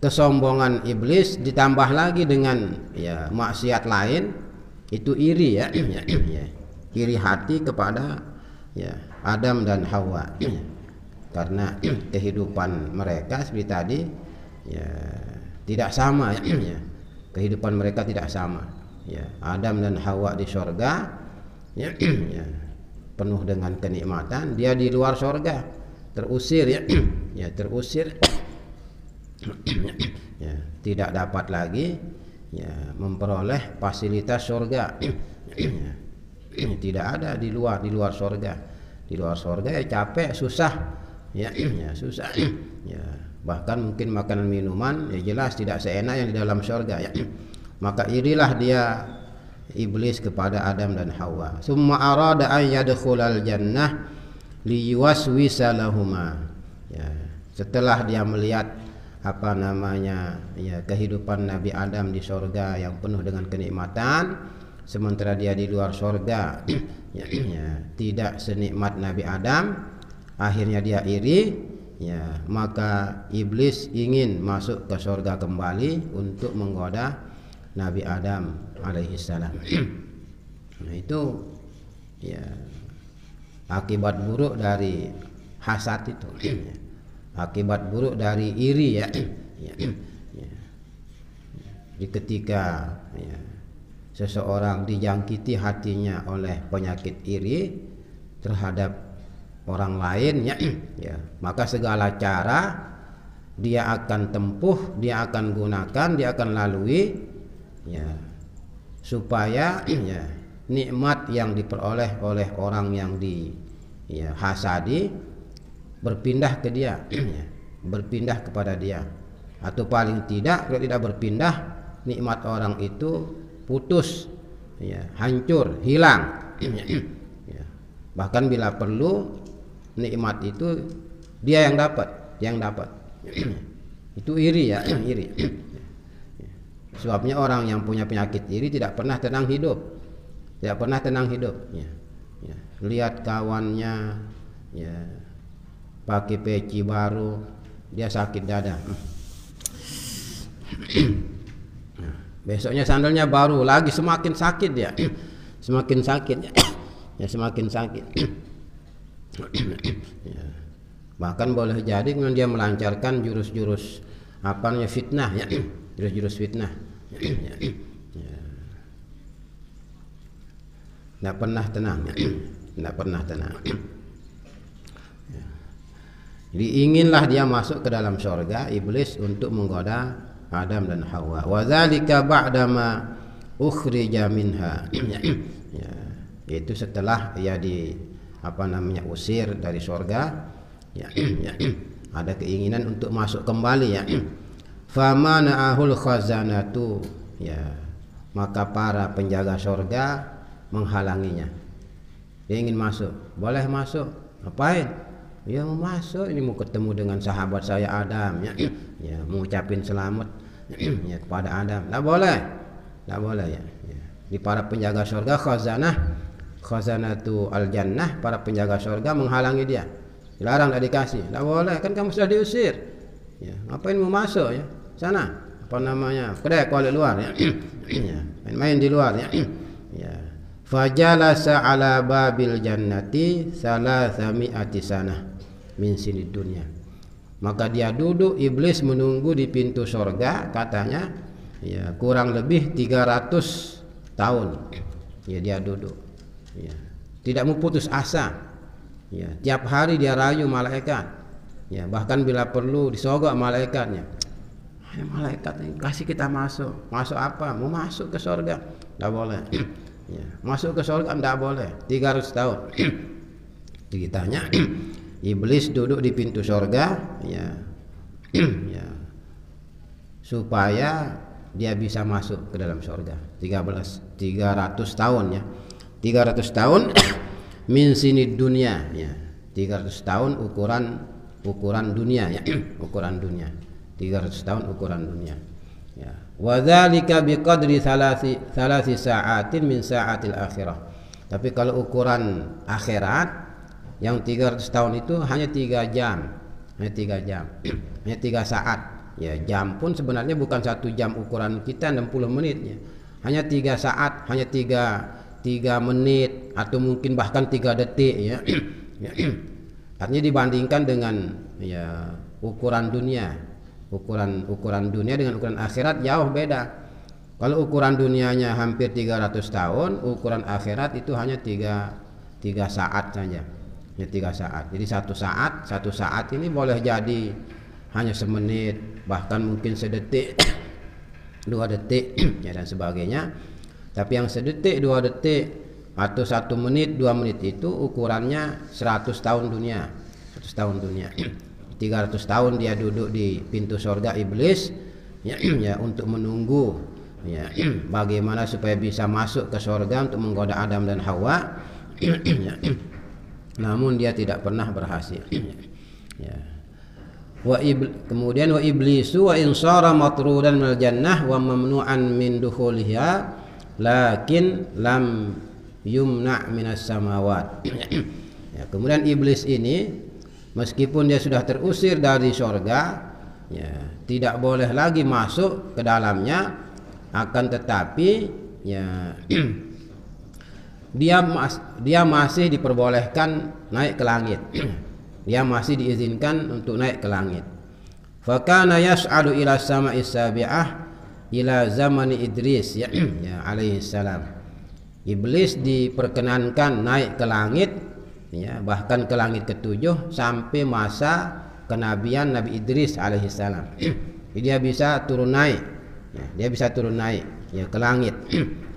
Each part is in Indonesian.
kesombongan iblis ditambah lagi dengan ya maksiat lain, itu iri ya, iri hati kepada ya Adam dan Hawa, karena kehidupan mereka seperti tadi ya tidak sama ya, kehidupan mereka tidak sama ya. Adam dan Hawa di surga ya, penuh dengan kenikmatan, dia di luar surga terusir ya, terusir ya, tidak dapat lagi ya memperoleh fasilitas surga ya, tidak ada di luar surga. Di luar surga ya capek, susah ya, susah ya, bahkan mungkin makanan minuman ya jelas tidak seenak yang di dalam surga ya. Maka irilah dia iblis kepada Adam dan Hawa. Summa arada an yadkhulal jannah liyuwaswisa lahuma ya, setelah dia melihat apa namanya ya kehidupan Nabi Adam di surga yang penuh dengan kenikmatan, sementara dia di luar surga ya, tidak senikmat Nabi Adam, akhirnya dia iri ya, maka iblis ingin masuk ke surga kembali untuk menggoda Nabi Adam alaihissalam. Nah itu ya akibat buruk dari hasad itu, akibat buruk dari iri ya. Di ketika ya, seseorang dijangkiti hatinya oleh penyakit iri terhadap orang lain ya, maka segala cara dia akan tempuh, dia akan gunakan, dia akan lalui ya, supaya ya, nikmat yang diperoleh oleh orang yang di ya, hasadi berpindah ke dia ya, berpindah kepada dia, atau paling tidak kalau tidak berpindah, nikmat orang itu putus ya, hancur, hilang ya. Bahkan bila perlu nikmat itu dia yang dapat, itu iri ya, iri. Sebabnya orang yang punya penyakit iri tidak pernah tenang hidup, tidak pernah tenang hidup ya. Lihat kawannya ya pakai peci baru, dia sakit dada, besoknya sandalnya baru lagi, semakin sakit dia, semakin sakit ya, semakin sakit ya. Bahkan boleh jadi kemudian dia melancarkan jurus-jurus apa namanya fitnah ya, jurus-jurus fitnah ya. Tidak pernah tenang ya. Tidak pernah tenang ya. Jadi inginlah dia masuk ke dalam surga iblis untuk menggoda Adam dan Hawa. Wa dzalika ba'dama ukhrija minha ya, itu setelah ia di apa namanya usir dari surga ya, ada keinginan untuk masuk kembali ya. Famana'ahul khazanatu ya, maka para penjaga surga menghalanginya. Dia ingin masuk, boleh masuk, ngapain? Ya mau masuk, ini mau ketemu dengan sahabat saya Adam ya, ya mau ucapin selamat ya kepada Adam. Tidak boleh, tidak boleh ya. Di para penjaga surga khazanatu al jannah, para penjaga surga menghalangi dia, dilarang, tidak dikasih, tidak boleh, kan kamu sudah diusir ya, ngapain mau masuk ya, sana apa namanya kedai kuali luar ya, ya main-main di luar ya, ya. Fajalasa ala babil jannati salasami'ati sanah min sinid dunya, maka dia duduk, iblis menunggu di pintu surga katanya ya kurang lebih 300 tahun ya, dia duduk ya, tidak mau putus asa ya, tiap hari dia rayu malaikat ya, bahkan bila perlu disogok malaikatnya, malaikat kasih kita masuk apa, mau masuk ke surga, tidak boleh ya, masuk ke surga tidak boleh, 300 tahun ditanya. Iblis duduk di pintu surga ya, ya supaya dia bisa masuk ke dalam surga 300 tahun ya, 300 tahun min sinid dunia ya, 300 tahun ukuran dunia ya, ukuran dunia 300 tahun ukuran dunia ya. Wa dzalika biqadri salasi sa'atin min sa'atil akhirah, tapi kalau ukuran akhirat yang 300 tahun itu hanya 3 jam, hanya 3 jam, hanya 3 saat Ya, jam pun sebenarnya bukan 1 jam ukuran kita 60 menit ya. Hanya 3 saat, hanya 3 menit atau mungkin bahkan 3 detik ya. Artinya dibandingkan dengan ya ukuran dunia. Ukuran dunia dengan ukuran akhirat jauh beda. Kalau ukuran dunianya hampir 300 tahun, ukuran akhirat itu hanya 3 saat saja. Ya 3 saat. Jadi satu saat ini boleh jadi hanya semenit, bahkan mungkin sedetik, 2 detik ya dan sebagainya. Tapi yang sedetik, 2 detik atau 1 menit, 2 menit itu ukurannya 100 tahun dunia. 100 tahun dunia. 300 tahun dia duduk di pintu surga iblis ya, ya untuk menunggu ya bagaimana supaya bisa masuk ke surga untuk menggoda Adam dan Hawa. Ya. Namun dia tidak pernah berhasil. Ya. Kemudian wa iblisu wa insara matrudan minal jannah wa mamnu'an min dukhuliha lakin lam yumna' minas samawat. Ya, kemudian iblis ini meskipun dia sudah terusir dari surga ya, tidak boleh lagi masuk ke dalamnya, akan tetapi ya dia masih diperbolehkan naik ke langit. Dia masih diizinkan untuk naik ke langit. Fakana yas'adu ila sama'is sabi'ah ila zamani Idris ya, ya alaihi salam. Iblis diperkenankan naik ke langit ya, bahkan ke langit ke-7 sampai masa kenabian Nabi Idris alaihi salam. Jadi dia bisa turun naik. Ya, dia bisa turun naik ya ke langit.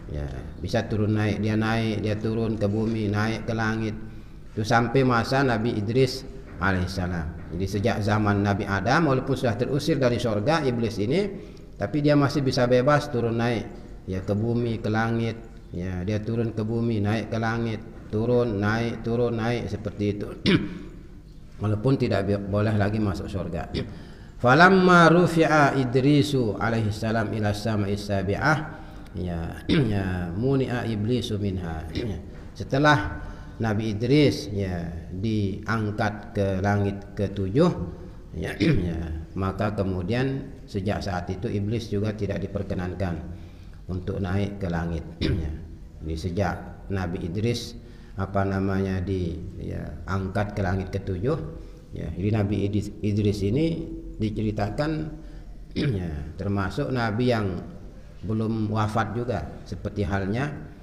Ya, bisa turun naik, dia turun ke bumi, naik ke langit. Itu sampai masa Nabi Idris alaihissalam. Jadi sejak zaman Nabi Adam, walaupun sudah terusir dari surga iblis ini, tapi dia masih bisa bebas turun naik ya ke bumi, ke langit. Ya, dia turun ke bumi, naik ke langit, turun naik seperti itu. Walaupun tidak boleh lagi masuk surga. Falamma rufi'a Idrisu alaihissalam ila sama'is sabi'ah ya, ya muni'a iblisu minha. Setelah Nabi Idris ya diangkat ke langit ke-7 ya, ya, maka kemudian sejak saat itu iblis juga tidak diperkenankan untuk naik ke langit ya. Jadi sejak Nabi Idris diangkat ke langit ke-7 ya, jadi Nabi Idris ini diceritakan ya, termasuk nabi yang belum wafat juga, seperti halnya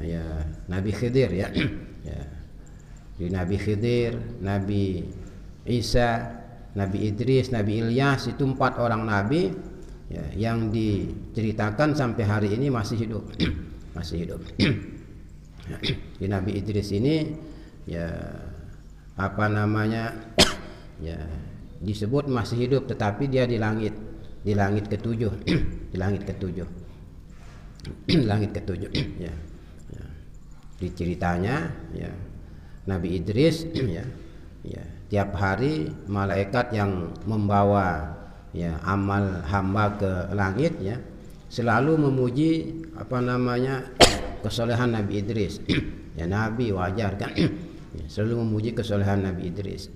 ya Nabi Khidir ya. Ya. Di Nabi Khidir, Nabi Isa, Nabi Idris, Nabi Ilyas, itu 4 orang nabi ya, yang diceritakan sampai hari ini masih hidup. Masih hidup. Di Nabi Idris ini ya ya disebut masih hidup, tetapi dia di langit ke-7. Di langit ke-7. Langit ke-7 ya. Ya. Di ceritanya ya Nabi Idris ya, ya tiap hari malaikat yang membawa ya amal hamba ke langit ya selalu memuji kesolehan Nabi Idris. Ya Nabi wajar kan ya, selalu memuji kesolehan Nabi Idris.